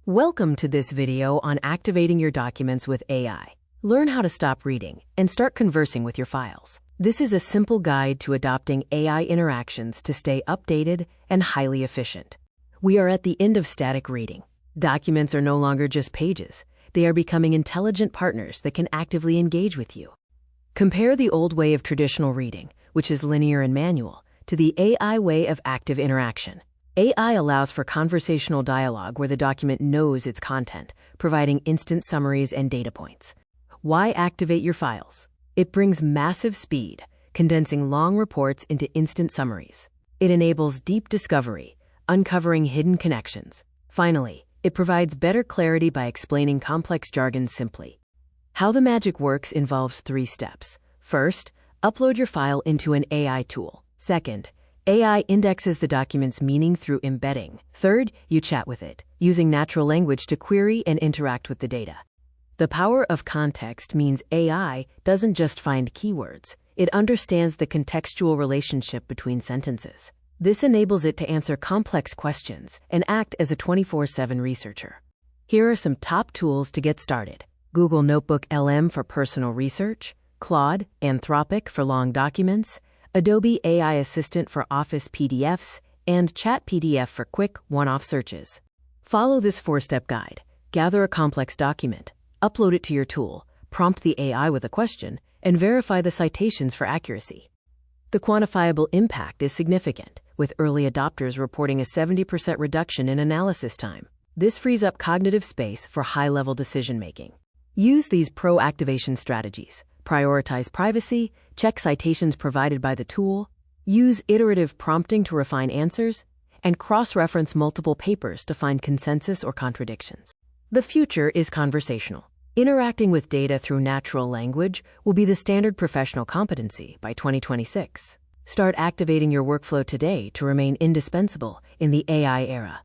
Welcome to this video on activating your documents with AI. Learn how to stop reading and start conversing with your files. This is a simple guide to adopting AI interactions to stay updated and highly efficient. We are at the end of static reading. Documents are no longer just pages. They are becoming intelligent partners that can actively engage with you. Compare the old way of traditional reading, which is linear and manual, to the AI way of active interaction. AI allows for conversational dialogue where the document knows its content, providing instant summaries and data points. Why activate your files? It brings massive speed, condensing long reports into instant summaries. It enables deep discovery, uncovering hidden connections. Finally, it provides better clarity by explaining complex jargon simply. How the magic works involves 3 steps. First, upload your file into an AI tool. Second, AI indexes the document's meaning through embedding. Third, you chat with it, using natural language to query and interact with the data. The power of context means AI doesn't just find keywords. It understands the contextual relationship between sentences. This enables it to answer complex questions and act as a 24/7 researcher. Here are some top tools to get started. Google NotebookLM for personal research, Claude, Anthropic for long documents, Adobe AI Assistant for Office PDFs, and Chat PDF for quick, one-off searches. Follow this 4-step guide. Gather a complex document, upload it to your tool, prompt the AI with a question, and verify the citations for accuracy. The quantifiable impact is significant, with early adopters reporting a 70% reduction in analysis time. This frees up cognitive space for high-level decision-making. Use these pro-activation strategies. Prioritize privacy, check citations provided by the tool, use iterative prompting to refine answers, and cross-reference multiple papers to find consensus or contradictions. The future is conversational. Interacting with data through natural language will be the standard professional competency by 2026. Start activating your workflow today to remain indispensable in the AI era.